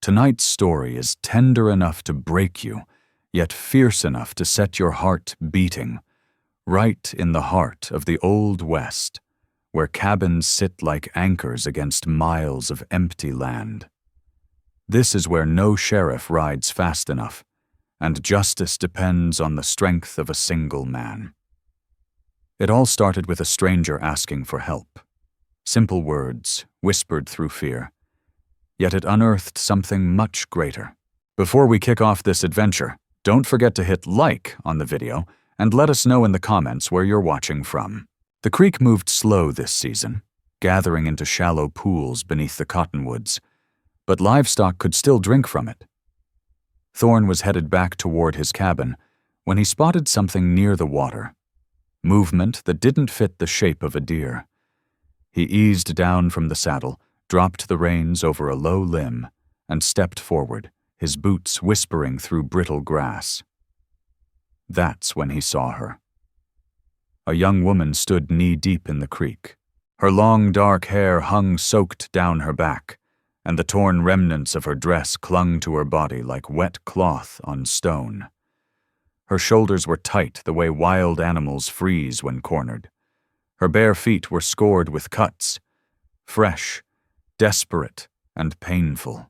Tonight's story is tender enough to break you, yet fierce enough to set your heart beating, right in the heart of the Old West, where cabins sit like anchors against miles of empty land. This is where no sheriff rides fast enough, and justice depends on the strength of a single man. It all started with a stranger asking for help. Simple words, whispered through fear. Yet it unearthed something much greater. Before we kick off this adventure, don't forget to hit like on the video and let us know in the comments where you're watching from. The creek moved slow this season, gathering into shallow pools beneath the cottonwoods, but livestock could still drink from it. Thorn was headed back toward his cabin when he spotted something near the water, movement that didn't fit the shape of a deer. He eased down from the saddle, dropped the reins over a low limb, and stepped forward, his boots whispering through brittle grass. That's when he saw her. A young woman stood knee-deep in the creek. Her long, dark hair hung soaked down her back, and the torn remnants of her dress clung to her body like wet cloth on stone. Her shoulders were tight the way wild animals freeze when cornered. Her bare feet were scored with cuts, fresh, desperate, and painful.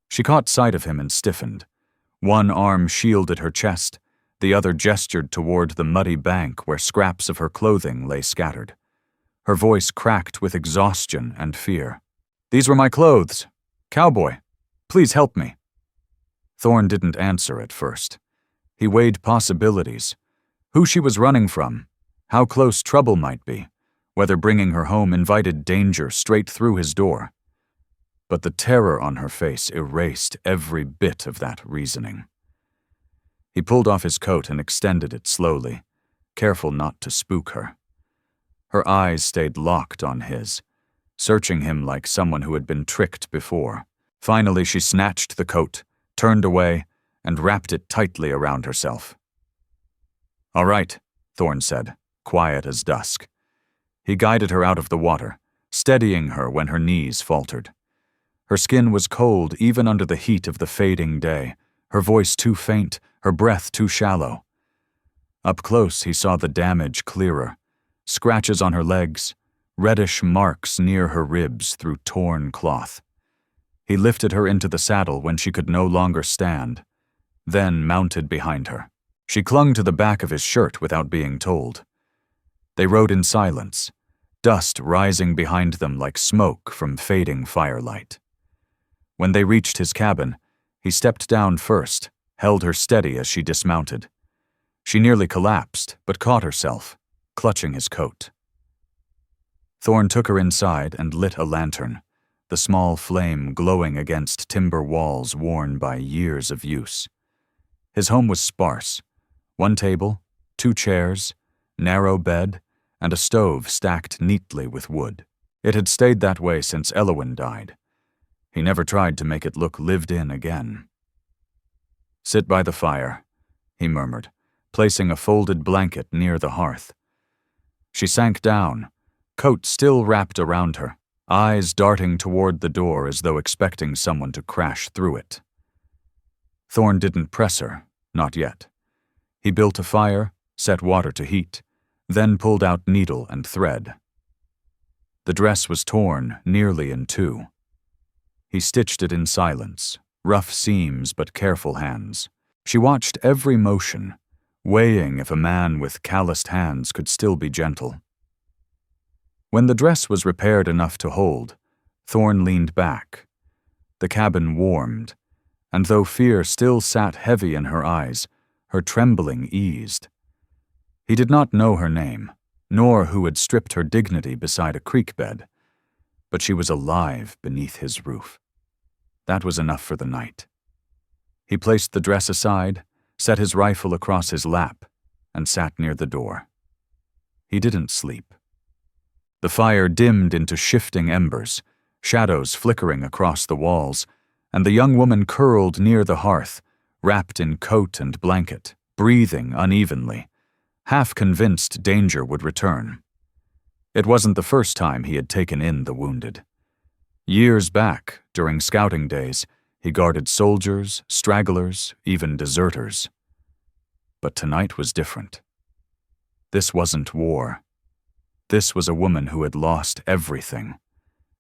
She caught sight of him and stiffened. One arm shielded her chest, the other gestured toward the muddy bank where scraps of her clothing lay scattered. Her voice cracked with exhaustion and fear. "These were my clothes. Cowboy, please help me." Thorn didn't answer at first. He weighed possibilities. Who she was running from, how close trouble might be, whether bringing her home invited danger straight through his door. But the terror on her face erased every bit of that reasoning. He pulled off his coat and extended it slowly, careful not to spook her. Her eyes stayed locked on his, searching him like someone who had been tricked before. Finally, she snatched the coat, turned away, and wrapped it tightly around herself. "All right," Thorn said, quiet as dusk. He guided her out of the water, steadying her when her knees faltered. Her skin was cold even under the heat of the fading day, her voice too faint, her breath too shallow. Up close, he saw the damage clearer, scratches on her legs, reddish marks near her ribs through torn cloth. He lifted her into the saddle when she could no longer stand, then mounted behind her. She clung to the back of his shirt without being told. They rode in silence, dust rising behind them like smoke from fading firelight. When they reached his cabin, he stepped down first, held her steady as she dismounted. She nearly collapsed, but caught herself, clutching his coat. Thorn took her inside and lit a lantern, the small flame glowing against timber walls worn by years of use. His home was sparse. One table, 2 chairs, narrow bed, and a stove stacked neatly with wood. It had stayed that way since Elowyn died. He never tried to make it look lived in again. "Sit by the fire," he murmured, placing a folded blanket near the hearth. She sank down, coat still wrapped around her, eyes darting toward the door as though expecting someone to crash through it. Thorn didn't press her, not yet. He built a fire, set water to heat, then pulled out needle and thread. The dress was torn nearly in 2. He stitched it in silence, rough seams but careful hands. She watched every motion, weighing if a man with calloused hands could still be gentle. When the dress was repaired enough to hold, Thorn leaned back. The cabin warmed, and though fear still sat heavy in her eyes, her trembling eased. He did not know her name, nor who had stripped her dignity beside a creek bed, but she was alive beneath his roof. That was enough for the night. He placed the dress aside, set his rifle across his lap, and sat near the door. He didn't sleep. The fire dimmed into shifting embers, shadows flickering across the walls, and the young woman curled near the hearth, wrapped in coat and blanket, breathing unevenly, half convinced danger would return. It wasn't the first time he had taken in the wounded. Years back, During scouting days, he guarded soldiers, stragglers, even deserters. But tonight was different. This wasn't war. This was a woman who had lost everything,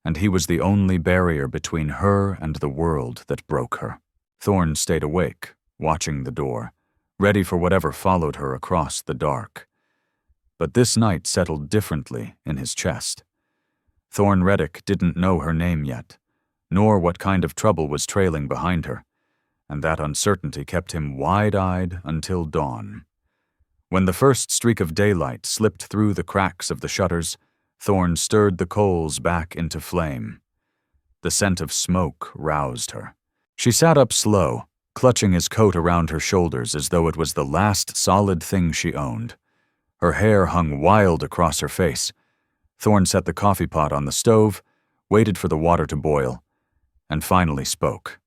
and he was the only barrier between her and the world that broke her. Thorn stayed awake, watching the door, ready for whatever followed her across the dark. But this night settled differently in his chest. Thorn Reddick didn't know her name yet, nor what kind of trouble was trailing behind her, and that uncertainty kept him wide-eyed until dawn. When the first streak of daylight slipped through the cracks of the shutters, Thorn stirred the coals back into flame. The scent of smoke roused her. She sat up slow, clutching his coat around her shoulders as though it was the last solid thing she owned. Her hair hung wild across her face. Thorn set the coffee pot on the stove, waited for the water to boil, and finally spoke.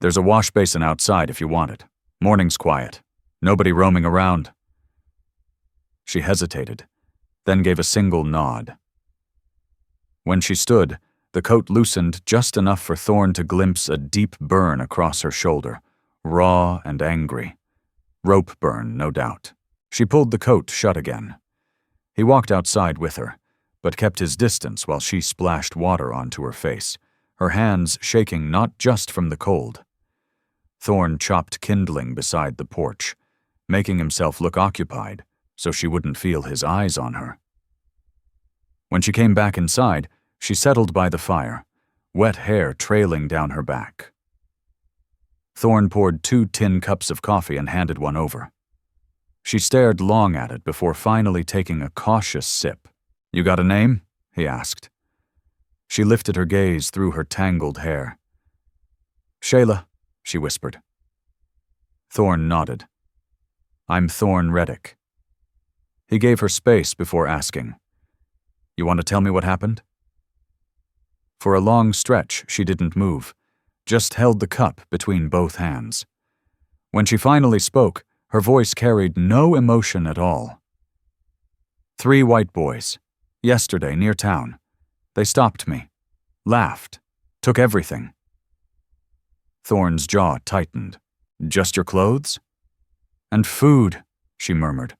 "There's a wash basin outside if you want it. Morning's quiet. Nobody roaming around." She hesitated, then gave a single nod. When she stood, the coat loosened just enough for Thorn to glimpse a deep burn across her shoulder, raw and angry. Rope burn, no doubt. She pulled the coat shut again. He walked outside with her, but kept his distance while she splashed water onto her face, her hands shaking not just from the cold. Thorn chopped kindling beside the porch, making himself look occupied so she wouldn't feel his eyes on her. When she came back inside, she settled by the fire, wet hair trailing down her back. Thorn poured 2 tin cups of coffee and handed one over. She stared long at it before finally taking a cautious sip. "You got a name?" he asked. She lifted her gaze through her tangled hair. "Shayla," she whispered. Thorn nodded. "I'm Thorn Reddick." He gave her space before asking, "You want to tell me what happened?" For a long stretch, she didn't move, just held the cup between both hands. When she finally spoke, her voice carried no emotion at all. 3 white boys, yesterday near town. They stopped me, laughed, took everything." Thorn's jaw tightened. "Just your clothes?" "And food," she murmured.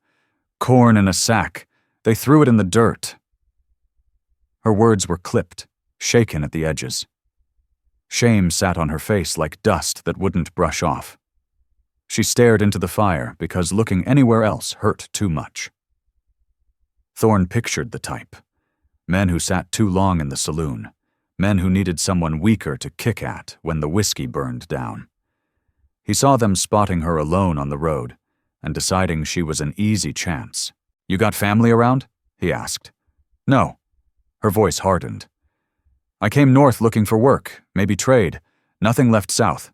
"Corn in a sack. They threw it in the dirt." Her words were clipped, shaken at the edges. Shame sat on her face like dust that wouldn't brush off. She stared into the fire because looking anywhere else hurt too much. Thorn pictured the type. Men who sat too long in the saloon. Men who needed someone weaker to kick at when the whiskey burned down. He saw them spotting her alone on the road and deciding she was an easy chance. "You got family around?" he asked. "No." Her voice hardened. "I came north looking for work, maybe trade. Nothing left south."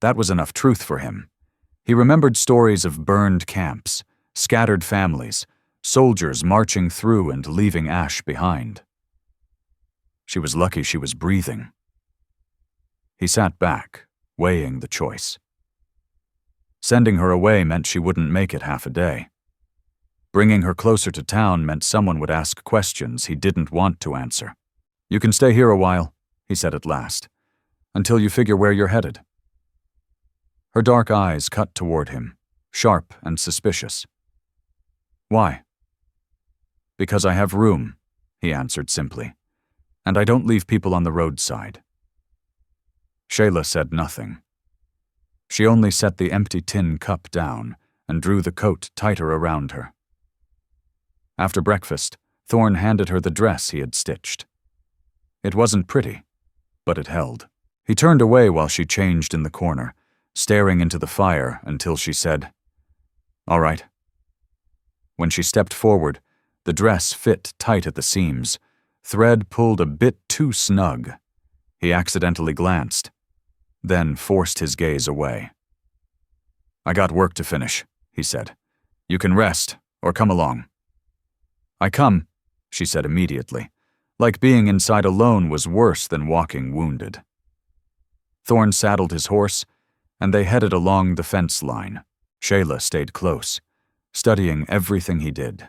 That was enough truth for him. He remembered stories of burned camps, scattered families, soldiers marching through and leaving ash behind. She was lucky she was breathing. He sat back, weighing the choice. Sending her away meant she wouldn't make it half a day. Bringing her closer to town meant someone would ask questions he didn't want to answer. "You can stay here a while," he said at last, "until you figure where you're headed." Her dark eyes cut toward him, sharp and suspicious. "Why?" "Because I have room," he answered simply, "and I don't leave people on the roadside." Shayla said nothing. She only set the empty tin cup down and drew the coat tighter around her. After breakfast, Thorn handed her the dress he had stitched. It wasn't pretty, but it held. He turned away while she changed in the corner, staring into the fire until she said, "All right." When she stepped forward, the dress fit tight at the seams, thread pulled a bit too snug. He accidentally glanced, then forced his gaze away. "I got work to finish," he said. "You can rest, or come along." "I come," she said immediately, like being inside alone was worse than walking wounded. Thorn saddled his horse, and they headed along the fence line. Shayla stayed close, studying everything he did.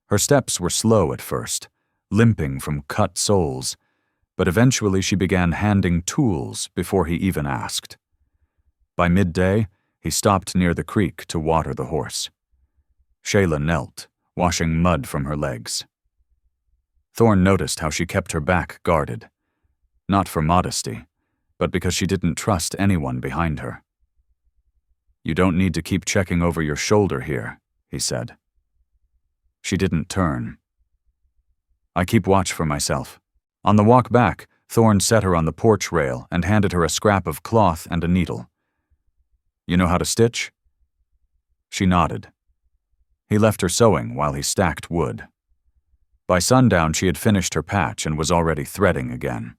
Her steps were slow at first, limping from cut soles, but eventually she began handing tools before he even asked. By midday, he stopped near the creek to water the horse. Shayla knelt, washing mud from her legs. Thorne noticed how she kept her back guarded, not for modesty, but because she didn't trust anyone behind her. "You don't need to keep checking over your shoulder here," he said. She didn't turn. "I keep watch for myself." On the walk back, Thorne set her on the porch rail and handed her a scrap of cloth and a needle. "You know how to stitch?" She nodded. He left her sewing while he stacked wood. By sundown, she had finished her patch and was already threading again.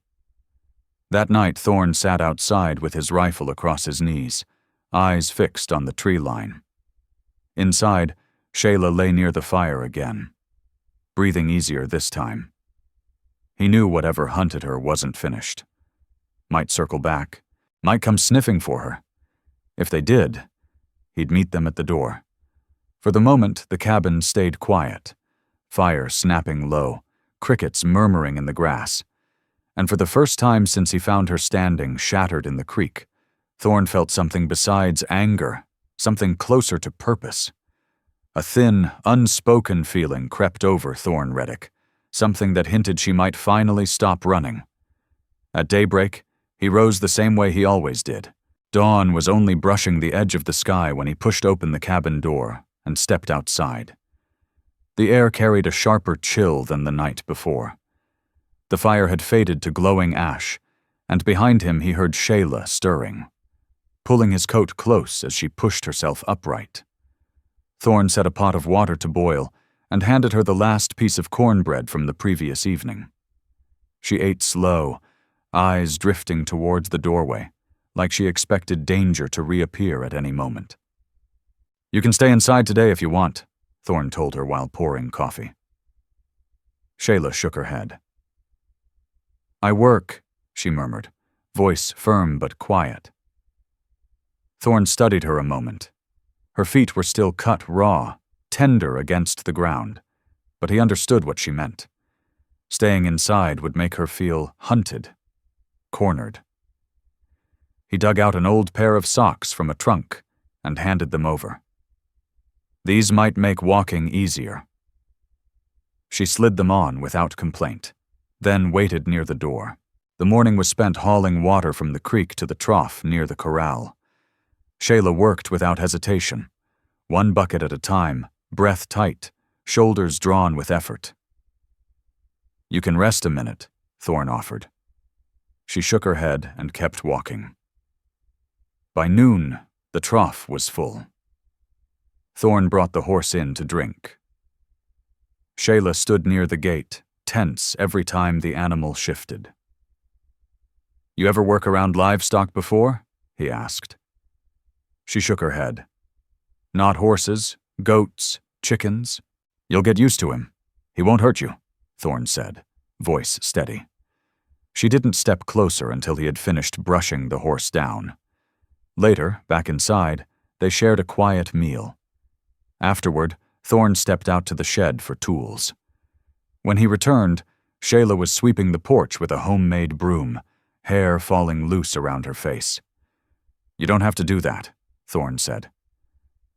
That night, Thorne sat outside with his rifle across his knees, eyes fixed on the tree line. Inside, Shayla lay near the fire again, breathing easier this time. He knew whatever hunted her wasn't finished. Might circle back, might come sniffing for her. If they did, he'd meet them at the door. For the moment, the cabin stayed quiet, fire snapping low, crickets murmuring in the grass. And for the first time since he found her standing shattered in the creek, Thorne felt something besides anger, something closer to purpose. A thin, unspoken feeling crept over Thorne Reddick, something that hinted she might finally stop running. At daybreak, he rose the same way he always did. Dawn was only brushing the edge of the sky when he pushed open the cabin door and stepped outside. The air carried a sharper chill than the night before. The fire had faded to glowing ash, and behind him he heard Shayla stirring, pulling his coat close as she pushed herself upright. Thorne set a pot of water to boil and handed her the last piece of cornbread from the previous evening. She ate slow, eyes drifting towards the doorway, like she expected danger to reappear at any moment. "You can stay inside today if you want," Thorne told her while pouring coffee. Shayla shook her head. "I work," she murmured, voice firm but quiet. Thorne studied her a moment. Her feet were still cut raw, tender against the ground, but he understood what she meant. Staying inside would make her feel hunted, cornered. He dug out an old pair of socks from a trunk and handed them over. These might make walking easier. She slid them on without complaint, then waited near the door. The morning was spent hauling water from the creek to the trough near the corral. Shayla worked without hesitation, one bucket at a time, breath tight, shoulders drawn with effort. "You can rest a minute," Thorne offered. She shook her head and kept walking. By noon, the trough was full. Thorne brought the horse in to drink. Shayla stood near the gate, tense every time the animal shifted. "You ever work around livestock before?" he asked. She shook her head. "Not horses, goats, chickens. You'll get used to him. He won't hurt you," Thorne said, voice steady. She didn't step closer until he had finished brushing the horse down. Later, back inside, they shared a quiet meal. Afterward, Thorne stepped out to the shed for tools. When he returned, Shayla was sweeping the porch with a homemade broom, hair falling loose around her face. "You don't have to do that," Thorne said.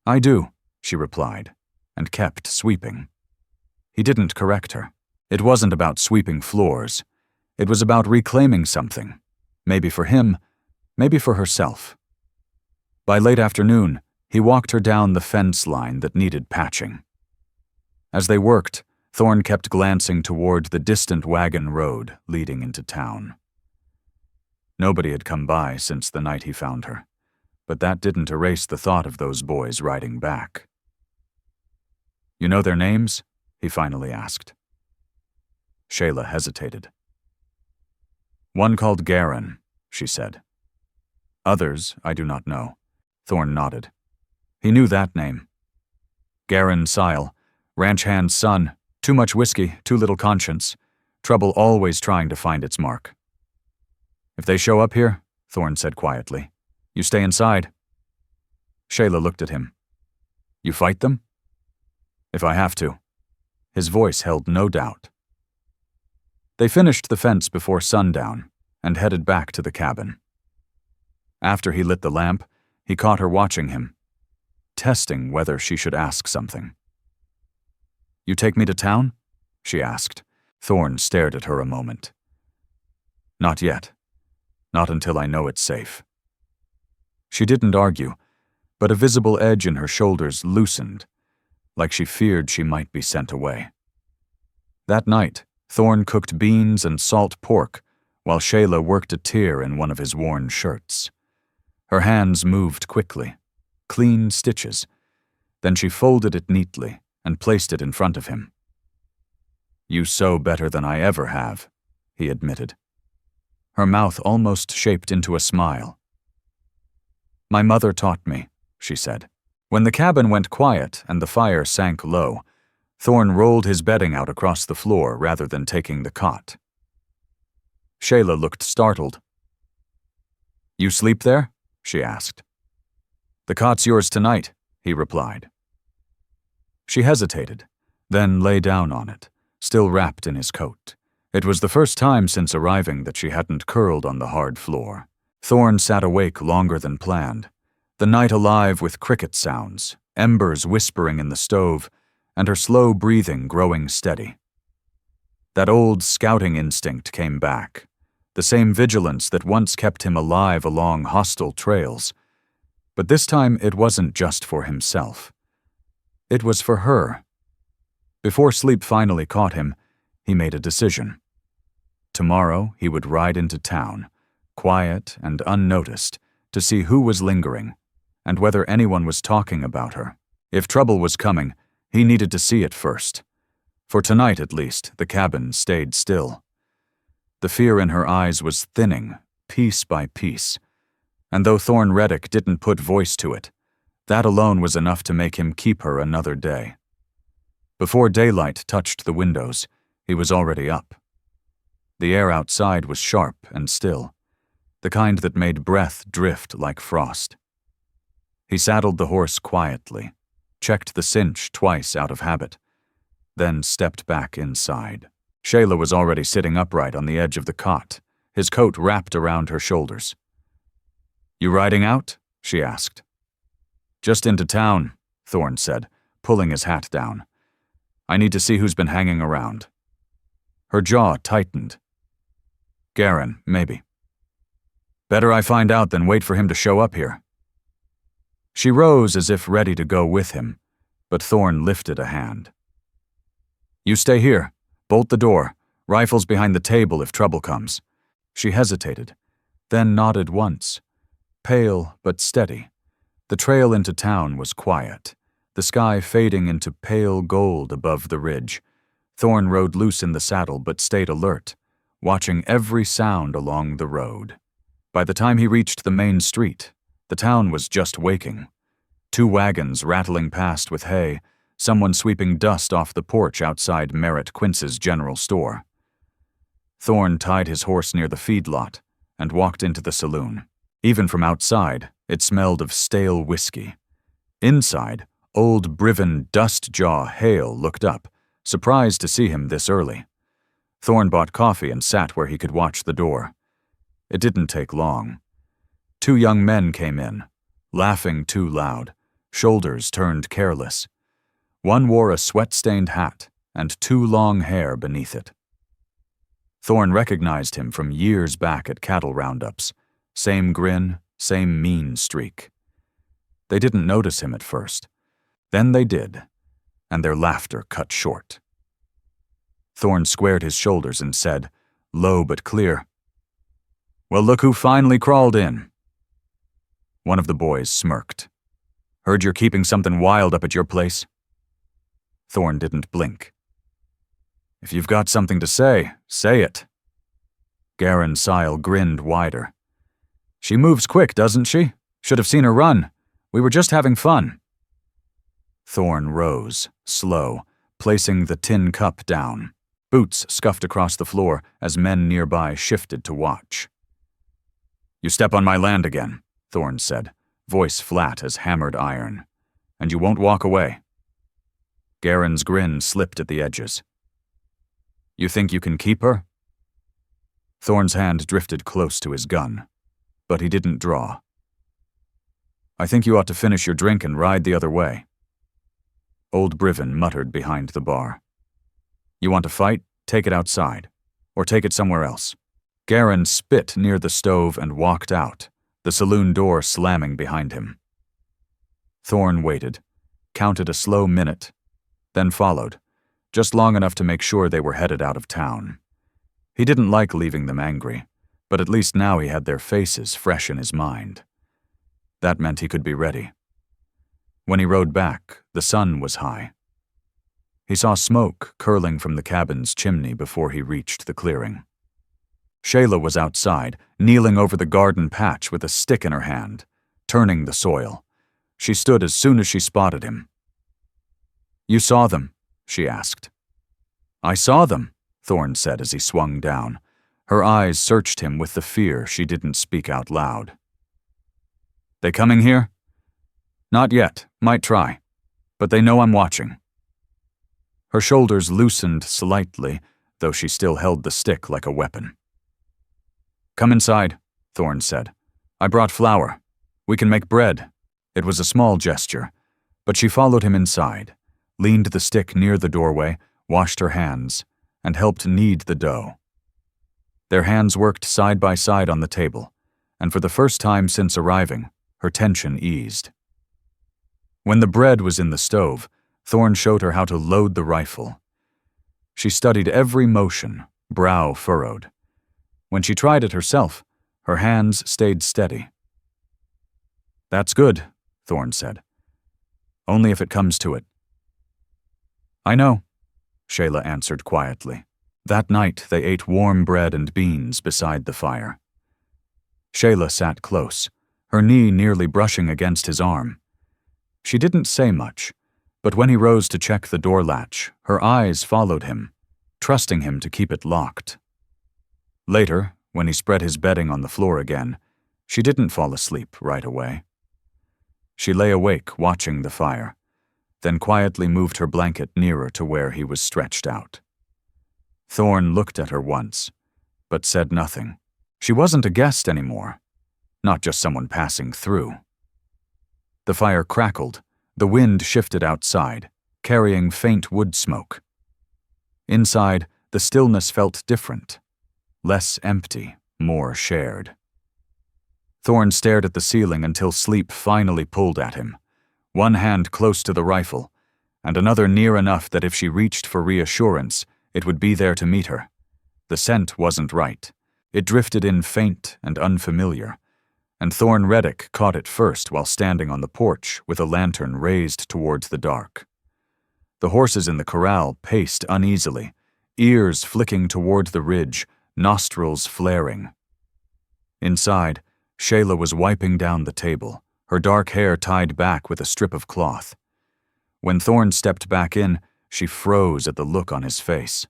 "I do," she replied, and kept sweeping. He didn't correct her. It wasn't about sweeping floors. It was about reclaiming something, maybe for him, maybe for herself. By late afternoon, he walked her down the fence line that needed patching. As they worked, Thorne kept glancing toward the distant wagon road leading into town. Nobody had come by since the night he found her, but that didn't erase the thought of those boys riding back. "You know their names?" he finally asked. Shayla hesitated. "One called Garin," she said. "Others I do not know." Thorne nodded. He knew that name. Garin Sile, ranch hand's son, too much whiskey, too little conscience, trouble always trying to find its mark. "If they show up here," Thorne said quietly, "you stay inside." Shayla looked at him. "You fight them?" "If I have to." His voice held no doubt. They finished the fence before sundown and headed back to the cabin. After he lit the lamp, he caught her watching him, testing whether she should ask something. "You take me to town?" she asked. Thorn stared at her a moment. "Not yet. Not until I know it's safe." She didn't argue, but a visible edge in her shoulders loosened, like she feared she might be sent away. That night, Thorn cooked beans and salt pork while Shayla worked a tear in one of his worn shirts. Her hands moved quickly, clean stitches. Then she folded it neatly and placed it in front of him. "You sew better than I ever have," he admitted. Her mouth almost shaped into a smile. "My mother taught me," she said. When the cabin went quiet and the fire sank low, Thorn rolled his bedding out across the floor rather than taking the cot. Shayla looked startled. "You sleep there?" she asked. "The cot's yours tonight," he replied. She hesitated, then lay down on it, still wrapped in his coat. It was the first time since arriving that she hadn't curled on the hard floor. Thorn sat awake longer than planned, the night alive with cricket sounds, embers whispering in the stove, and her slow breathing growing steady. That old scouting instinct came back, the same vigilance that once kept him alive along hostile trails. But this time it wasn't just for himself. It was for her. Before sleep finally caught him, he made a decision. Tomorrow he would ride into town, quiet and unnoticed, to see who was lingering, and whether anyone was talking about her. If trouble was coming, he needed to see it first. For tonight, at least, the cabin stayed still. The fear in her eyes was thinning, piece by piece, and though Thorn Reddick didn't put voice to it, that alone was enough to make him keep her another day. Before daylight touched the windows, he was already up. The air outside was sharp and still, the kind that made breath drift like frost. He saddled the horse quietly, checked the cinch twice out of habit, then stepped back inside. Shayla was already sitting upright on the edge of the cot, his coat wrapped around her shoulders. "You riding out?" she asked. "Just into town," Thorn said, pulling his hat down. "I need to see who's been hanging around." Her jaw tightened. "Garen, maybe." "Better I find out than wait for him to show up here." She rose as if ready to go with him, but Thorn lifted a hand. "You stay here. Bolt the door. Rifles behind the table if trouble comes." She hesitated, then nodded once. Pale but steady. The trail into town was quiet, the sky fading into pale gold above the ridge. Thorn rode loose in the saddle but stayed alert, watching every sound along the road. By the time he reached the main street, the town was just waking. 2 wagons rattling past with hay, someone sweeping dust off the porch outside Merritt Quince's general store. Thorn tied his horse near the feedlot and walked into the saloon. Even from outside, it smelled of stale whiskey. Inside, old Briven Dust-Jaw Hale looked up, surprised to see him this early. Thorn bought coffee and sat where he could watch the door. It didn't take long. 2 young men came in, laughing too loud, shoulders turned careless. One wore a sweat-stained hat and 2 long hair beneath it. Thorn recognized him from years back at cattle roundups. Same grin, same mean streak. They didn't notice him at first. Then they did, and their laughter cut short. Thorn squared his shoulders and said, low but clear, "Well, look who finally crawled in." One of the boys smirked. "Heard you're keeping something wild up at your place?" Thorn didn't blink. "If you've got something to say it." Garen Sile grinned wider. "She moves quick, doesn't she? Should have seen her run. We were just having fun." Thorn rose, slow, placing the tin cup down. Boots scuffed across the floor as men nearby shifted to watch. "You step on my land again," Thorn said, voice flat as hammered iron. "And you won't walk away." Garen's grin slipped at the edges. "You think you can keep her?" Thorn's hand drifted close to his gun, but he didn't draw. "I think you ought to finish your drink and ride the other way." Old Briven muttered behind the bar. "You want to fight? Take it outside. Or take it somewhere else." Garin spit near the stove and walked out, the saloon door slamming behind him. Thorn waited, counted a slow minute, then followed, just long enough to make sure they were headed out of town. He didn't like leaving them angry, but at least now he had their faces fresh in his mind. That meant he could be ready. When he rode back, the sun was high. He saw smoke curling from the cabin's chimney before he reached the clearing. Shayla was outside, kneeling over the garden patch with a stick in her hand, turning the soil. She stood as soon as she spotted him. "You saw them?" she asked. "I saw them," Thorn said as he swung down. Her eyes searched him with the fear she didn't speak out loud. "They coming here?" "Not yet. Might try. But they know I'm watching." Her shoulders loosened slightly, though she still held the stick like a weapon. "Come inside," Thorn said. "I brought flour. We can make bread." It was a small gesture, but she followed him inside, leaned the stick near the doorway, washed her hands, and helped knead the dough. Their hands worked side by side on the table, and for the first time since arriving, her tension eased. When the bread was in the stove, Thorn showed her how to load the rifle. She studied every motion, brow furrowed. When she tried it herself, her hands stayed steady. "That's good," Thorn said. "Only if it comes to it." "I know," Shayla answered quietly. That night they ate warm bread and beans beside the fire. Shayla sat close, her knee nearly brushing against his arm. She didn't say much, but when he rose to check the door latch, her eyes followed him, trusting him to keep it locked. Later, when he spread his bedding on the floor again, she didn't fall asleep right away. She lay awake watching the fire, then quietly moved her blanket nearer to where he was stretched out. Thorn looked at her once, but said nothing. She wasn't a guest anymore, not just someone passing through. The fire crackled, the wind shifted outside, carrying faint wood smoke. Inside, the stillness felt different, less empty, more shared. Thorn stared at the ceiling until sleep finally pulled at him, one hand close to the rifle, and another near enough that if she reached for reassurance, it would be there to meet her. The scent wasn't right. It drifted in faint and unfamiliar, and Thorn Reddick caught it first while standing on the porch with a lantern raised towards the dark. The horses in the corral paced uneasily, ears flicking toward the ridge, nostrils flaring. Inside, Shayla was wiping down the table, her dark hair tied back with a strip of cloth. When Thorn stepped back in, she froze at the look on his face.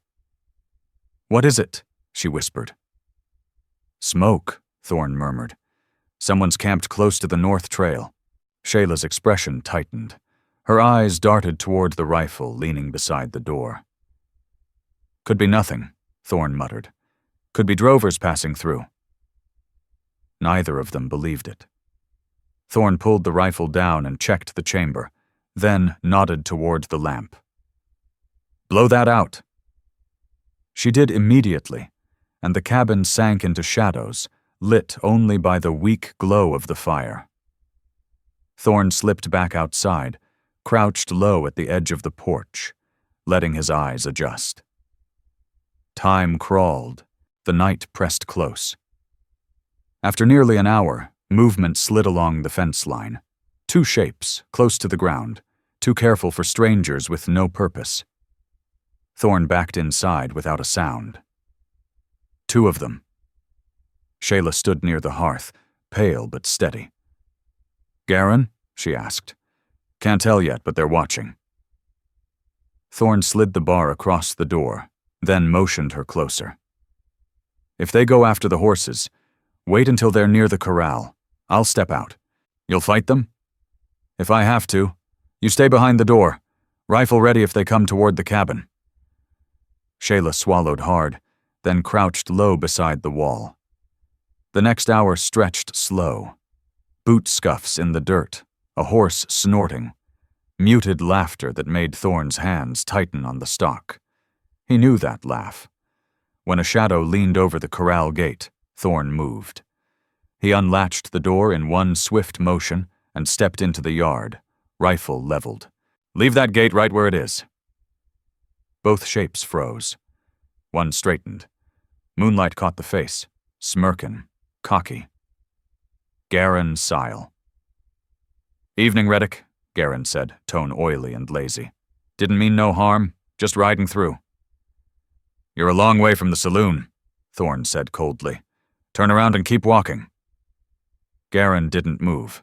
"What is it?" she whispered. "Smoke," Thorn murmured. "Someone's camped close to the north trail." Shayla's expression tightened. Her eyes darted toward the rifle leaning beside the door. "Could be nothing," Thorn muttered. "Could be drovers passing through." Neither of them believed it. Thorn pulled the rifle down and checked the chamber, then nodded toward the lamp. "Blow that out." She did immediately, and the cabin sank into shadows, lit only by the weak glow of the fire. Thorn slipped back outside, crouched low at the edge of the porch, letting his eyes adjust. Time crawled, the night pressed close. After nearly an hour, movement slid along the fence line. Two shapes, close to the ground, too careful for strangers with no purpose. Thorn backed inside without a sound. Two of them. Shayla stood near the hearth, pale but steady. "Garin?" she asked. "Can't tell yet, but they're watching." Thorn slid the bar across the door, then motioned her closer. "If they go after the horses, wait until they're near the corral. I'll step out. You'll fight them?" "If I have to. You stay behind the door. Rifle ready if they come toward the cabin." Shayla swallowed hard, then crouched low beside the wall. The next hour stretched slow. Boot scuffs in the dirt, a horse snorting, muted laughter that made Thorn's hands tighten on the stock. He knew that laugh. When a shadow leaned over the corral gate, Thorn moved. He unlatched the door in one swift motion and stepped into the yard, rifle leveled. "Leave that gate right where it is." Both shapes froze. One straightened. Moonlight caught the face, smirkin', cocky. Garin Sile. "Evening, Reddick," Garin said, tone oily and lazy. "Didn't mean no harm, just riding through." "You're a long way from the saloon," Thorn said coldly. "Turn around and keep walking." Garin didn't move.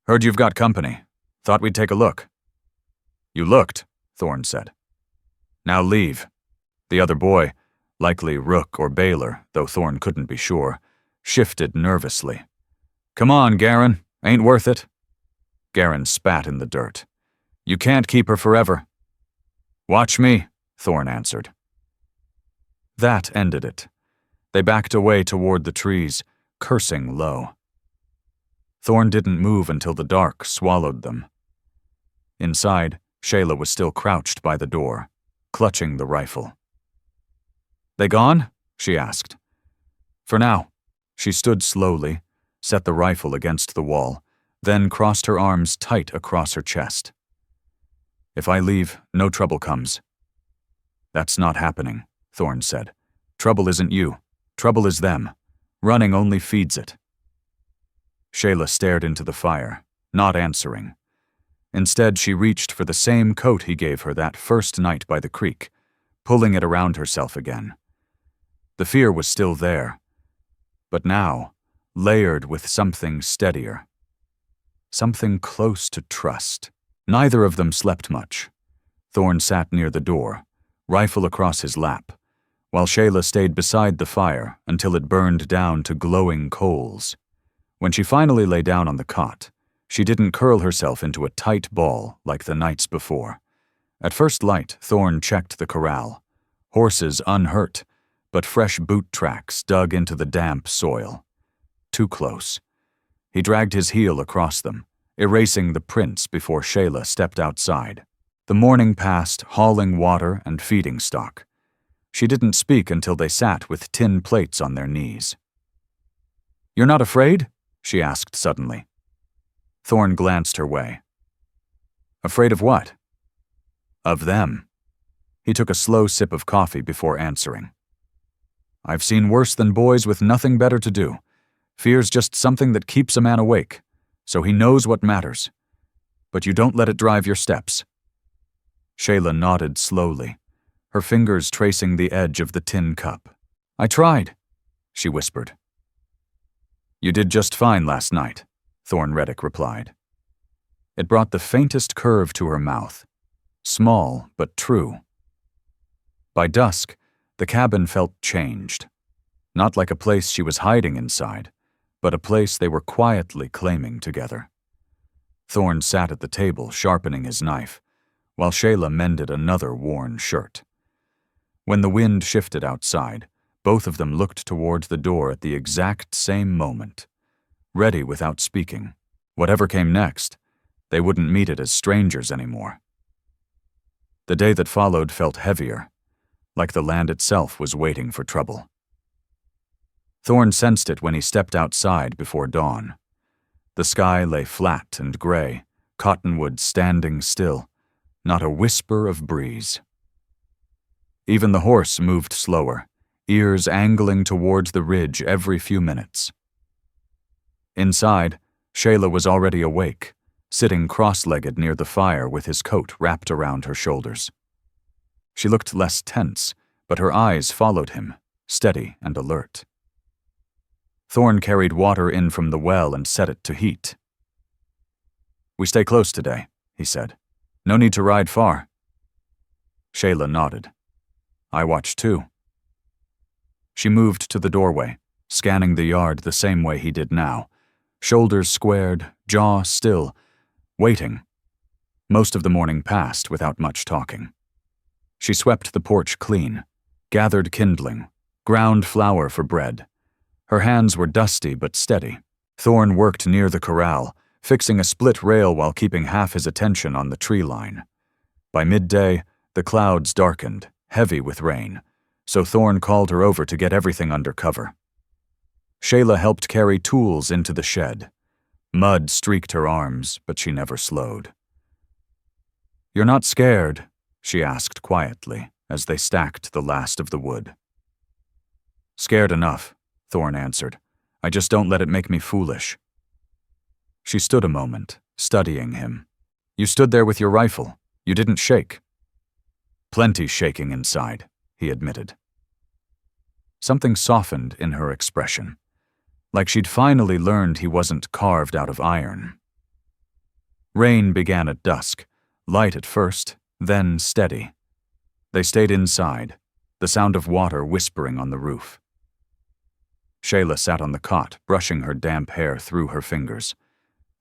"Heard you've got company. Thought we'd take a look." "You looked," Thorn said. "Now leave." The other boy, likely Rook or Baylor, though Thorn couldn't be sure, shifted nervously. "Come on, Garin. Ain't worth it." Garin spat in the dirt. "You can't keep her forever." "Watch me," Thorn answered. That ended it. They backed away toward the trees, cursing low. Thorn didn't move until the dark swallowed them. Inside, Shayla was still crouched by the door, clutching the rifle. "They gone?" she asked. "For now." She stood slowly, set the rifle against the wall, then crossed her arms tight across her chest. "If I leave, no trouble comes." "That's not happening," Thorn said. "Trouble isn't you. Trouble is them. Running only feeds it." Shayla stared into the fire, not answering. Instead, she reached for the same coat he gave her that first night by the creek, pulling it around herself again. The fear was still there, but now, layered with something steadier. Something close to trust. Neither of them slept much. Thorn sat near the door, rifle across his lap, while Shayla stayed beside the fire until it burned down to glowing coals. When she finally lay down on the cot, she didn't curl herself into a tight ball like the nights before. At first light, Thorn checked the corral. Horses unhurt, but fresh boot tracks dug into the damp soil. Too close. He dragged his heel across them, erasing the prints before Shayla stepped outside. The morning passed, hauling water and feeding stock. She didn't speak until they sat with tin plates on their knees. "You're not afraid?" she asked suddenly. Thorn glanced her way. "Afraid of what?" "Of them." He took a slow sip of coffee before answering. "I've seen worse than boys with nothing better to do. Fear's just something that keeps a man awake, so he knows what matters. But you don't let it drive your steps." Shayla nodded slowly, her fingers tracing the edge of the tin cup. "I tried," she whispered. "You did just fine last night," Thorn Reddick replied. It brought the faintest curve to her mouth. Small, but true. By dusk, the cabin felt changed. Not like a place she was hiding inside, but a place they were quietly claiming together. Thorn sat at the table, sharpening his knife, while Shayla mended another worn shirt. When the wind shifted outside, both of them looked toward the door at the exact same moment, ready without speaking. Whatever came next, they wouldn't meet it as strangers anymore. The day that followed felt heavier, like the land itself was waiting for trouble. Thorn sensed it when he stepped outside before dawn. The sky lay flat and gray, cottonwood standing still, not a whisper of breeze. Even the horse moved slower, ears angling towards the ridge every few minutes. Inside, Shayla was already awake, sitting cross-legged near the fire with his coat wrapped around her shoulders. She looked less tense, but her eyes followed him, steady and alert. Thorn carried water in from the well and set it to heat. "We stay close today," he said. "No need to ride far." Shayla nodded. "I watch too." She moved to the doorway, scanning the yard the same way he did now, shoulders squared, jaw still, waiting. Most of the morning passed without much talking. She swept the porch clean, gathered kindling, ground flour for bread. Her hands were dusty but steady. Thorn worked near the corral, fixing a split rail while keeping half his attention on the tree line. By midday, the clouds darkened, heavy with rain, so Thorn called her over to get everything under cover. Shayla helped carry tools into the shed. Mud streaked her arms, but she never slowed. "You're not scared?" she asked quietly as they stacked the last of the wood. "Scared enough," Thorn answered. "I just don't let it make me foolish." She stood a moment, studying him. "You stood there with your rifle. You didn't shake." "Plenty shaking inside," he admitted. Something softened in her expression, like she'd finally learned he wasn't carved out of iron. Rain began at dusk, light at first, then steady. They stayed inside, the sound of water whispering on the roof. Shayla sat on the cot, brushing her damp hair through her fingers.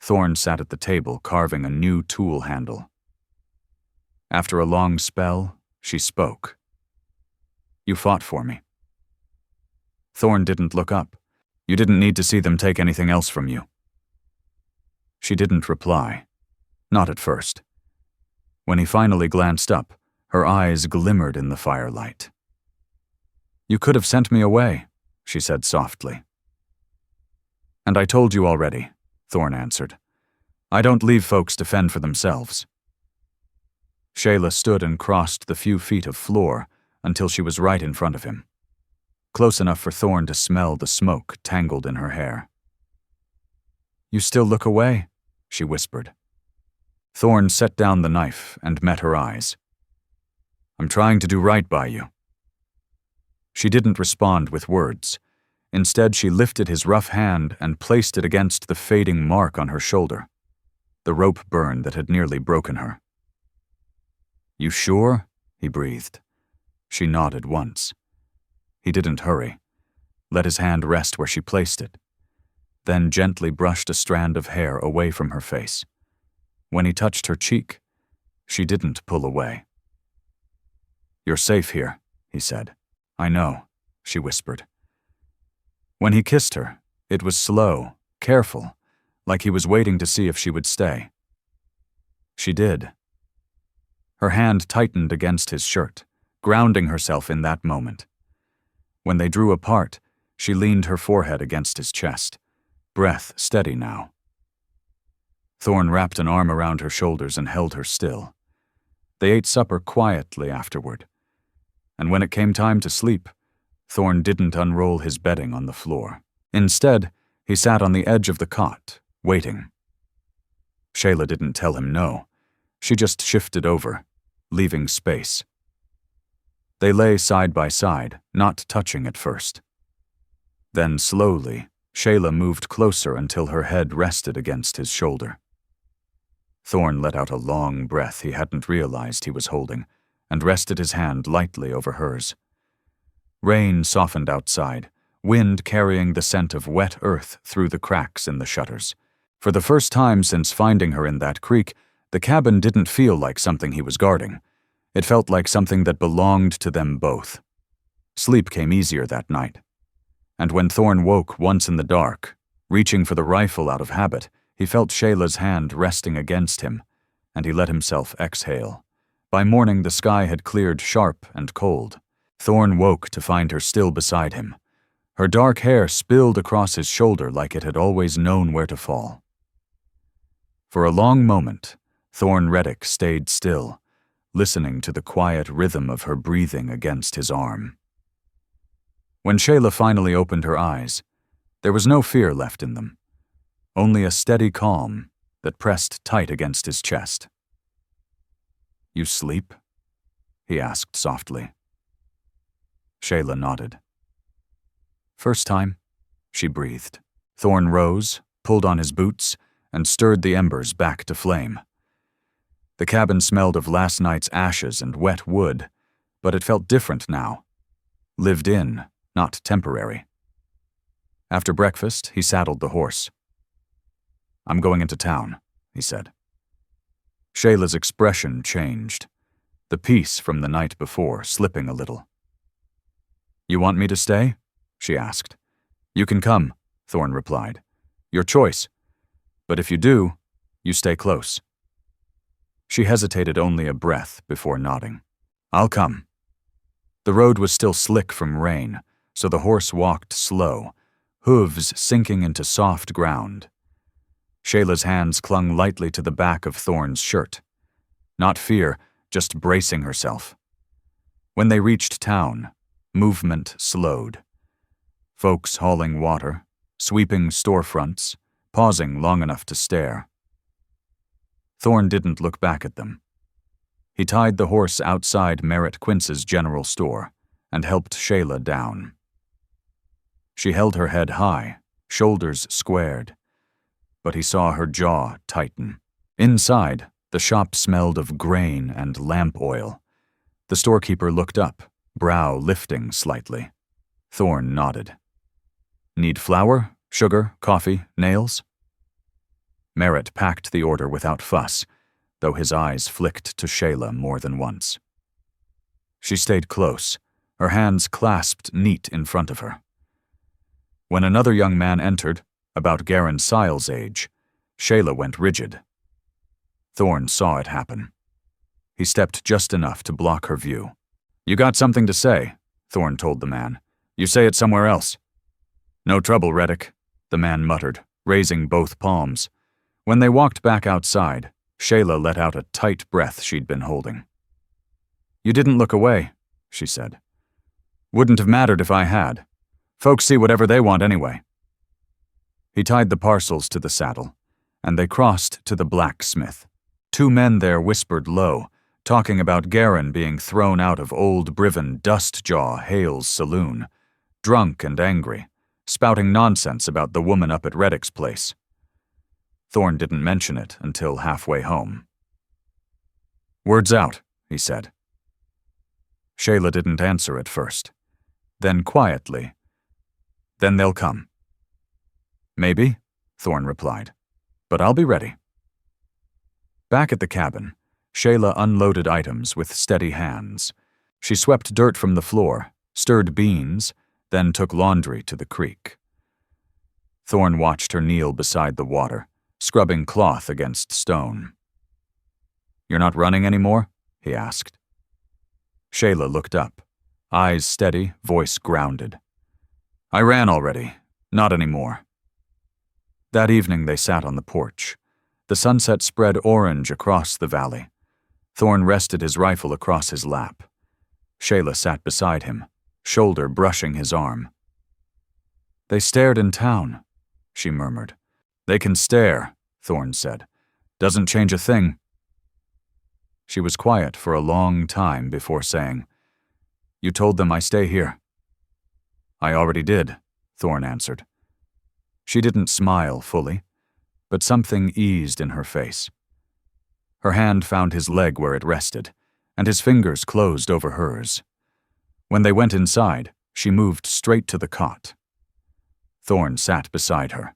Thorn sat at the table, carving a new tool handle. After a long spell, she spoke. "You fought for me." Thorn didn't look up. "You didn't need to see them take anything else from you." She didn't reply. Not at first. When he finally glanced up, her eyes glimmered in the firelight. "You could have sent me away," she said softly. "And I told you already," Thorn answered. "I don't leave folks to fend for themselves." Shayla stood and crossed the few feet of floor until she was right in front of him, close enough for Thorn to smell the smoke tangled in her hair. "You still look away," she whispered. Thorn set down the knife and met her eyes. "I'm trying to do right by you." She didn't respond with words. Instead, she lifted his rough hand and placed it against the fading mark on her shoulder, the rope burn that had nearly broken her. "You sure?" he breathed. She nodded once. He didn't hurry, let his hand rest where she placed it, then gently brushed a strand of hair away from her face. When he touched her cheek, she didn't pull away. "You're safe here," he said. "I know," she whispered. When he kissed her, it was slow, careful, like he was waiting to see if she would stay. She did. Her hand tightened against his shirt, grounding herself in that moment. When they drew apart, she leaned her forehead against his chest, breath steady now. Thorn wrapped an arm around her shoulders and held her still. They ate supper quietly afterward, and when it came time to sleep, Thorn didn't unroll his bedding on the floor. Instead, he sat on the edge of the cot, waiting. Shayla didn't tell him no. She just shifted over, leaving space. They lay side by side, not touching at first. Then slowly, Shayla moved closer until her head rested against his shoulder. Thorn let out a long breath he hadn't realized he was holding, and rested his hand lightly over hers. Rain softened outside, wind carrying the scent of wet earth through the cracks in the shutters. For the first time since finding her in that creek, the cabin didn't feel like something he was guarding. It felt like something that belonged to them both. Sleep came easier that night. And when Thorn woke once in the dark, reaching for the rifle out of habit, he felt Shayla's hand resting against him, and he let himself exhale. By morning, the sky had cleared sharp and cold. Thorn woke to find her still beside him. Her dark hair spilled across his shoulder like it had always known where to fall. For a long moment, Thorn Reddick stayed still, listening to the quiet rhythm of her breathing against his arm. When Shayla finally opened her eyes, there was no fear left in them, only a steady calm that pressed tight against his chest. "You sleep?" he asked softly. Shayla nodded. "First time," she breathed. Thorn rose, pulled on his boots, and stirred the embers back to flame. The cabin smelled of last night's ashes and wet wood, but it felt different now. Lived in, not temporary. After breakfast, he saddled the horse. "I'm going into town," he said. Shayla's expression changed, the peace from the night before slipping a little. You want me to stay? She asked. You can come, Thorn replied. Your choice. But if you do, you stay close. She hesitated only a breath before nodding. I'll come. The road was still slick from rain, so the horse walked slow, hooves sinking into soft ground. Shayla's hands clung lightly to the back of Thorn's shirt. Not fear, just bracing herself. When they reached town, movement slowed. Folks hauling water, sweeping storefronts, pausing long enough to stare. Thorn didn't look back at them. He tied the horse outside Merritt Quince's general store and helped Shayla down. She held her head high, shoulders squared, but he saw her jaw tighten. Inside, the shop smelled of grain and lamp oil. The storekeeper looked up, brow lifting slightly. Thorn nodded. Need flour, sugar, coffee, nails? Merritt packed the order without fuss, though his eyes flicked to Shayla more than once. She stayed close, her hands clasped neat in front of her. When another young man entered, about Garen Sile's age, Shayla went rigid. Thorn saw it happen. He stepped just enough to block her view. You got something to say, Thorn told the man. You say it somewhere else. No trouble, Reddick, the man muttered, raising both palms. When they walked back outside, Shayla let out a tight breath she'd been holding. You didn't look away, she said. Wouldn't have mattered if I had. Folks see whatever they want anyway. He tied the parcels to the saddle, and they crossed to the blacksmith. Two men there whispered low, talking about Garen being thrown out of old Briven Dustjaw Hale's saloon, drunk and angry, spouting nonsense about the woman up at Reddick's place. Thorn didn't mention it until halfway home. Word's out, he said. Shayla didn't answer at first. Then quietly, Then they'll come. Maybe, Thorn replied, but I'll be ready. Back at the cabin, Shayla unloaded items with steady hands. She swept dirt from the floor, stirred beans, then took laundry to the creek. Thorn watched her kneel beside the water, scrubbing cloth against stone. You're not running anymore? He asked. Shayla looked up, eyes steady, voice grounded. I ran already, not anymore. That evening they sat on the porch. The sunset spread orange across the valley. Thorn rested his rifle across his lap. Shayla sat beside him, shoulder brushing his arm. They stared in town, she murmured. They can stare, Thorn said. Doesn't change a thing. She was quiet for a long time before saying, You told them I stay here. I already did, Thorn answered. She didn't smile fully, but something eased in her face. Her hand found his leg where it rested, and his fingers closed over hers. When they went inside, she moved straight to the cot. Thorn sat beside her,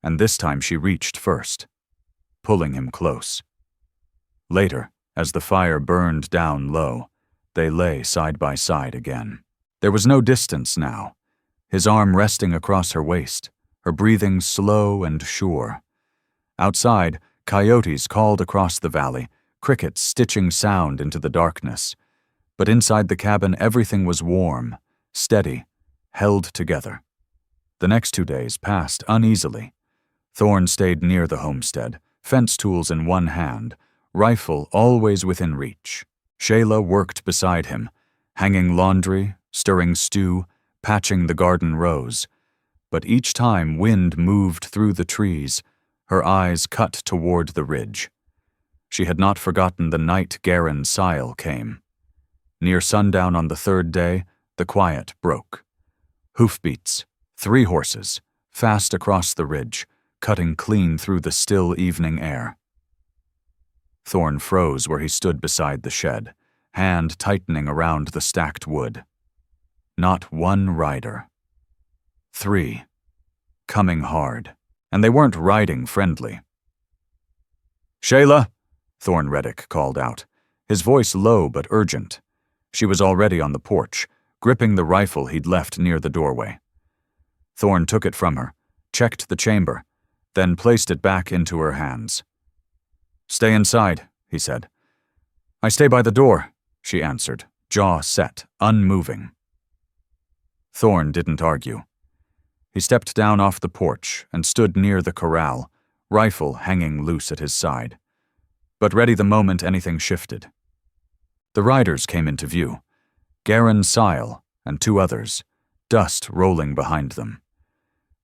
and this time she reached first, pulling him close. Later, as the fire burned down low, they lay side by side again. There was no distance now, his arm resting across her waist, her breathing slow and sure. Outside, coyotes called across the valley, crickets stitching sound into the darkness. But inside the cabin everything was warm, steady, held together. The next 2 days passed uneasily. Thorn stayed near the homestead, fence tools in one hand, rifle always within reach. Shayla worked beside him, hanging laundry, stirring stew, patching the garden rows. But each time wind moved through the trees, her eyes cut toward the ridge. She had not forgotten the night Garen Sile came. Near sundown on the third day, the quiet broke. Hoofbeats, 3 horses, fast across the ridge, cutting clean through the still evening air. Thorn froze where he stood beside the shed, hand tightening around the stacked wood. Not one rider. 3. Coming hard. And they weren't riding friendly. Shayla, Thorn Reddick called out, his voice low but urgent. She was already on the porch, gripping the rifle he'd left near the doorway. Thorn took it from her, checked the chamber, then placed it back into her hands. "Stay inside," he said. "I stay by the door," she answered, jaw set, unmoving. Thorn didn't argue. He stepped down off the porch and stood near the corral, rifle hanging loose at his side, but ready the moment anything shifted. The riders came into view, Garen Sile and 2 others, dust rolling behind them.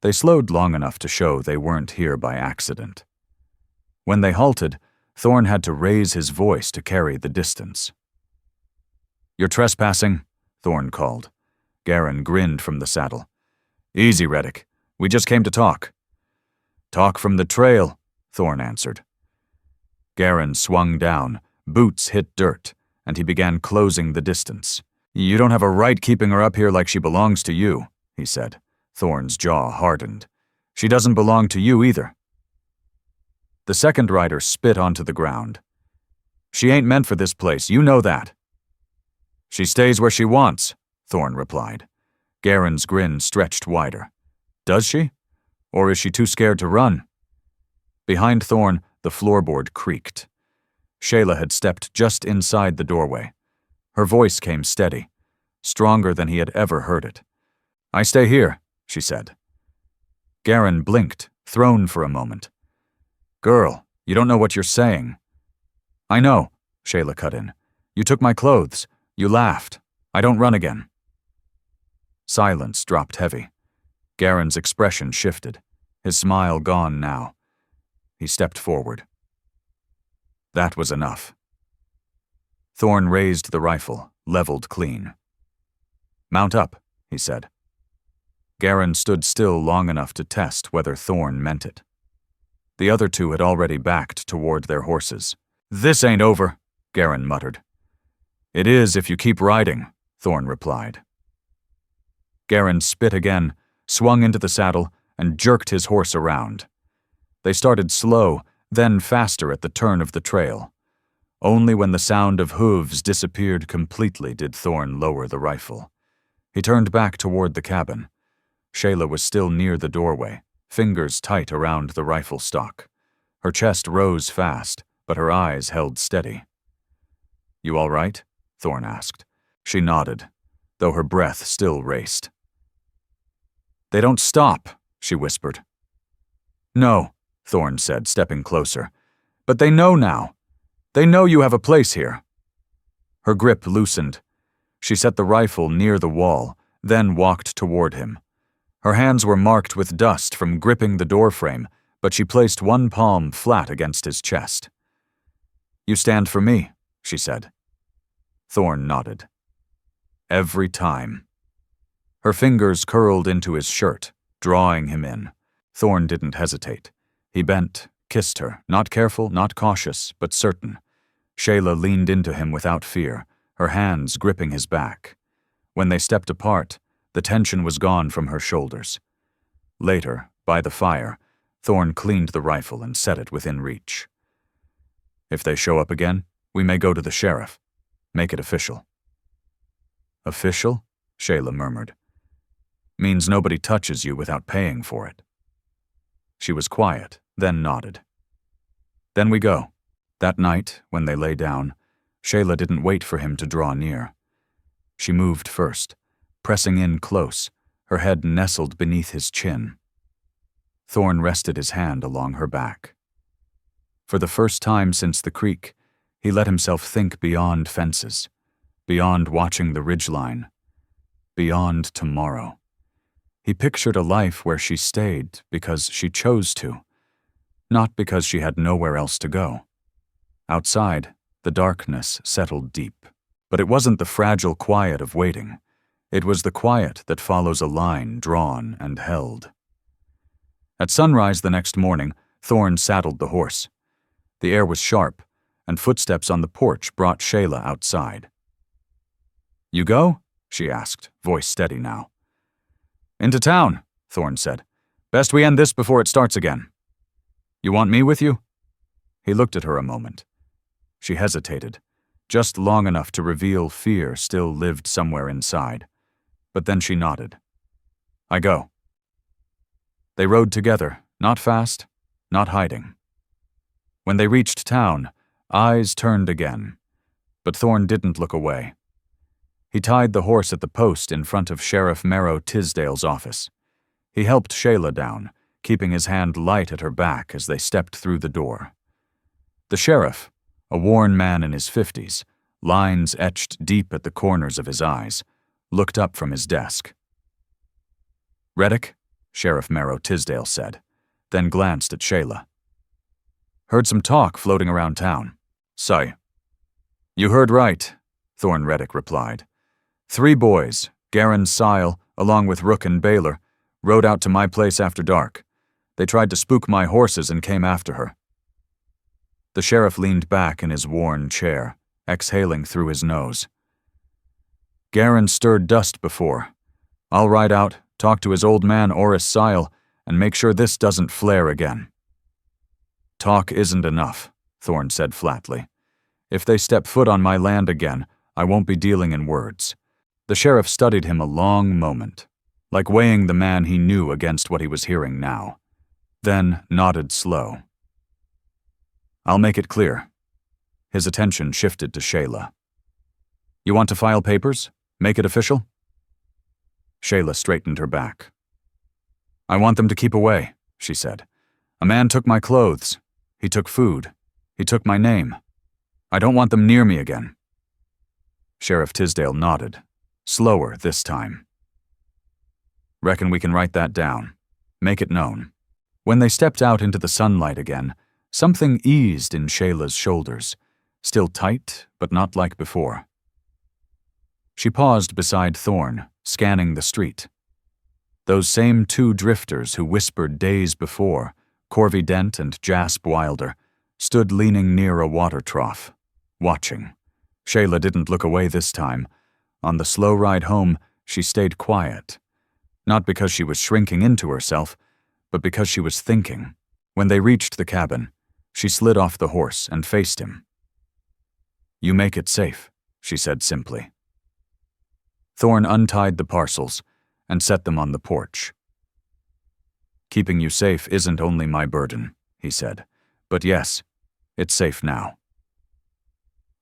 They slowed long enough to show they weren't here by accident. When they halted, Thorn had to raise his voice to carry the distance. "You're trespassing," Thorn called. Garen grinned from the saddle. "Easy, Reddick. We just came to talk." "Talk from the trail," Thorn answered. Garen swung down, boots hit dirt, and he began closing the distance. "You don't have a right keeping her up here like she belongs to you," he said. Thorn's jaw hardened. "She doesn't belong to you either." The second rider spit onto the ground. "She ain't meant for this place, you know that." "She stays where she wants," Thorn replied. Garen's grin stretched wider. "Does she? Or is she too scared to run?" Behind Thorn, the floorboard creaked. Shayla had stepped just inside the doorway. Her voice came steady, stronger than he had ever heard it. "I stay here," she said. Garen blinked, thrown for a moment. "Girl, you don't know what you're saying." "I know," Shayla cut in. "You took my clothes. You laughed. I don't run again." Silence dropped heavy. Garen's expression shifted, his smile gone now. He stepped forward. That was enough. Thorn raised the rifle, leveled clean. "Mount up," he said. Garen stood still long enough to test whether Thorn meant it. The other 2 had already backed toward their horses. "This ain't over," Garen muttered. "It is if you keep riding," Thorn replied. Garen spit again, swung into the saddle, and jerked his horse around. They started slow, then faster at the turn of the trail. Only when the sound of hooves disappeared completely did Thorn lower the rifle. He turned back toward the cabin. Shayla was still near the doorway, fingers tight around the rifle stock. Her chest rose fast, but her eyes held steady. "You all right?" Thorn asked. She nodded, though her breath still raced. "They don't stop," she whispered. "No," Thorn said, stepping closer. "But they know now. They know you have a place here." Her grip loosened. She set the rifle near the wall, then walked toward him. Her hands were marked with dust from gripping the doorframe, but she placed one palm flat against his chest. "You stand for me," she said. Thorn nodded. Every time. Her fingers curled into his shirt, drawing him in. Thorn didn't hesitate. He bent, kissed her, not careful, not cautious, but certain. Shayla leaned into him without fear, her hands gripping his back. When they stepped apart, the tension was gone from her shoulders. Later, by the fire, Thorn cleaned the rifle and set it within reach. "If they show up again, we may go to the sheriff. Make it official." "Official?" Shayla murmured. "Means nobody touches you without paying for it." She was quiet, then nodded. "Then we go." That night, when they lay down, Shayla didn't wait for him to draw near. She moved first, pressing in close, her head nestled beneath his chin. Thorn rested his hand along her back. For the first time since the creek, he let himself think beyond fences, beyond watching the ridgeline, beyond tomorrow. He pictured a life where she stayed because she chose to, not because she had nowhere else to go. Outside, the darkness settled deep, but it wasn't the fragile quiet of waiting. It was the quiet that follows a line drawn and held. At sunrise the next morning, Thorn saddled the horse. The air was sharp, and footsteps on the porch brought Shayla outside. "You go?" she asked, voice steady now. "Into town," Thorn said. "Best we end this before it starts again." "You want me with you?" He looked at her a moment. She hesitated, just long enough to reveal fear still lived somewhere inside. but then she nodded. I go. They rode together, not fast, not hiding. When they reached town, eyes turned again, but Thorn didn't look away. He tied the horse at the post in front of Sheriff Merrow Tisdale's office. He helped Shayla down, keeping his hand light at her back as they stepped through the door. The sheriff, a worn man in his 50s, lines etched deep at the corners of his eyes, looked up from his desk. Reddick, Sheriff Merrow Tisdale said, then glanced at Shayla. Heard some talk floating around town. Say. You heard right, Thorn Reddick replied. 3 boys, Garen Sile, along with Rook and Baylor, rode out to my place after dark. They tried to spook my horses and came after her. The sheriff leaned back in his worn chair, exhaling through his nose. Garen stirred dust before. I'll ride out, talk to his old man Oris Sile, and make sure this doesn't flare again. Talk isn't enough, Thorn said flatly. If they step foot on my land again, I won't be dealing in words. The sheriff studied him a long moment, like weighing the man he knew against what he was hearing now, then nodded slow. I'll make it clear. His attention shifted to Shayla. You want to file papers? Make it official? Shayla straightened her back. I want them to keep away, she said. A man took my clothes. He took food. He took my name. I don't want them near me again. Sheriff Tisdale nodded, slower this time. Reckon we can write that down. Make it known. When they stepped out into the sunlight again, something eased in Shayla's shoulders, still tight, but not like before. She paused beside Thorn, scanning the street. Those same 2 drifters who whispered days before, Corvey Dent and Jasp Wilder, stood leaning near a water trough, watching. Shayla didn't look away this time. On the slow ride home, she stayed quiet. Not because she was shrinking into herself, but because she was thinking. When they reached the cabin, she slid off the horse and faced him. You make it safe, she said simply. Thorn untied the parcels and set them on the porch. Keeping you safe isn't only my burden, he said, but yes, it's safe now.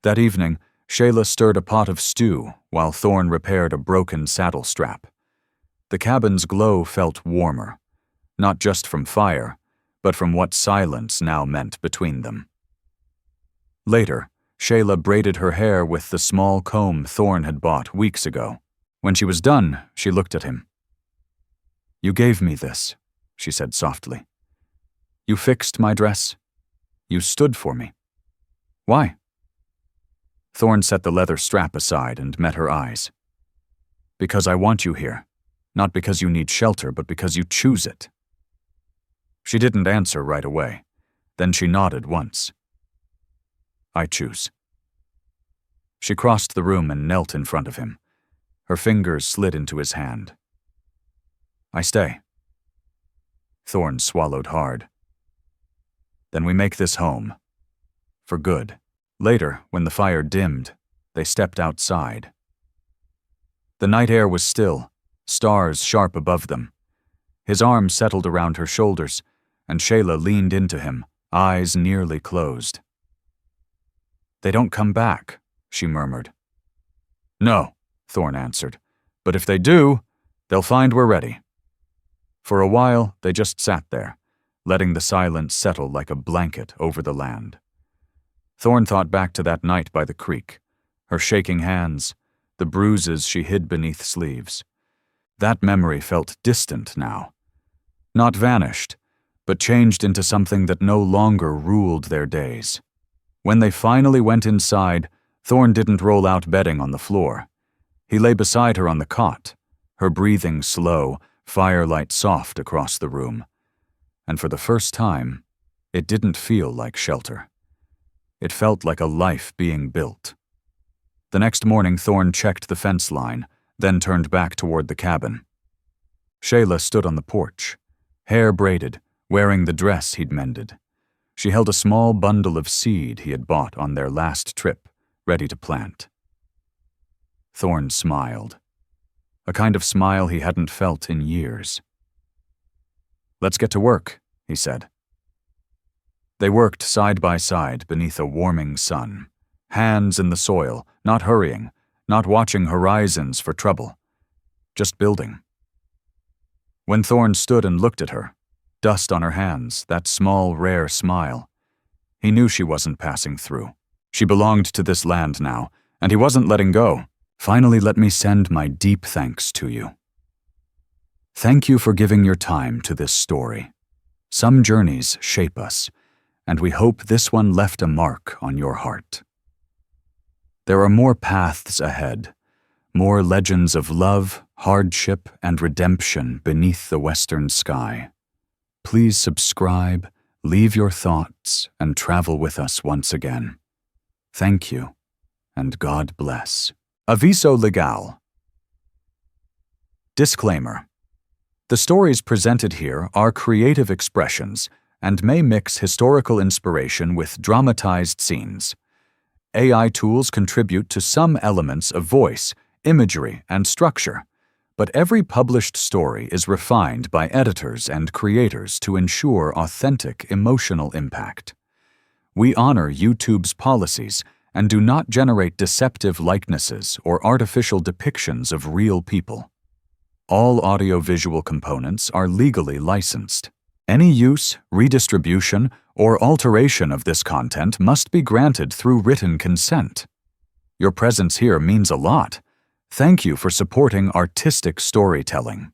That evening, Shayla stirred a pot of stew while Thorn repaired a broken saddle strap. The cabin's glow felt warmer, not just from fire, but from what silence now meant between them. Later, Shayla braided her hair with the small comb Thorn had bought weeks ago. When she was done, she looked at him. You gave me this, she said softly. You fixed my dress. You stood for me. Why? Thorn set the leather strap aside and met her eyes. Because I want you here. Not because you need shelter, but because you choose it. She didn't answer right away. Then she nodded once. I choose. She crossed the room and knelt in front of him. Her fingers slid into his hand. I stay. Thorn swallowed hard. Then we make this home. For good. Later, when the fire dimmed, they stepped outside. The night air was still, stars sharp above them. His arm settled around her shoulders, and Shayla leaned into him, eyes nearly closed. They don't come back, she murmured. No, Thorn answered, but if they do, they'll find we're ready. For a while, they just sat there, letting the silence settle like a blanket over the land. Thorn thought back to that night by the creek, her shaking hands, the bruises she hid beneath sleeves. That memory felt distant now. Not vanished, but changed into something that no longer ruled their days. When they finally went inside, Thorn didn't roll out bedding on the floor. He lay beside her on the cot, her breathing slow, firelight soft across the room. And for the first time, it didn't feel like shelter. It felt like a life being built. The next morning, Thorn checked the fence line, then turned back toward the cabin. Shayla stood on the porch, hair braided, wearing the dress he'd mended. She held a small bundle of seed he had bought on their last trip, ready to plant. Thorn smiled. a kind of smile he hadn't felt in years. "Let's get to work," he said. They worked side by side beneath a warming sun, hands in the soil, not hurrying, not watching horizons for trouble, just building. When Thorne stood and looked at her, dust on her hands, that small, rare smile, he knew she wasn't passing through. She belonged to this land now, and he wasn't letting go. "Finally, let me send my deep thanks to you. Thank you for giving your time to this story. Some journeys shape us, and we hope this one left a mark on your heart. There are more paths ahead, more legends of love, hardship, and redemption beneath the western sky. Please subscribe, leave your thoughts, and travel with us once again. Thank you, and God bless." Aviso legal. Disclaimer. The stories presented here are creative expressions and may mix historical inspiration with dramatized scenes. AI tools contribute to some elements of voice, imagery, and structure, but every published story is refined by editors and creators to ensure authentic emotional impact. We honor YouTube's policies and do not generate deceptive likenesses or artificial depictions of real people. All audiovisual components are legally licensed. Any use, redistribution, or alteration of this content must be granted through written consent. Your presence here means a lot. Thank you for supporting artistic storytelling.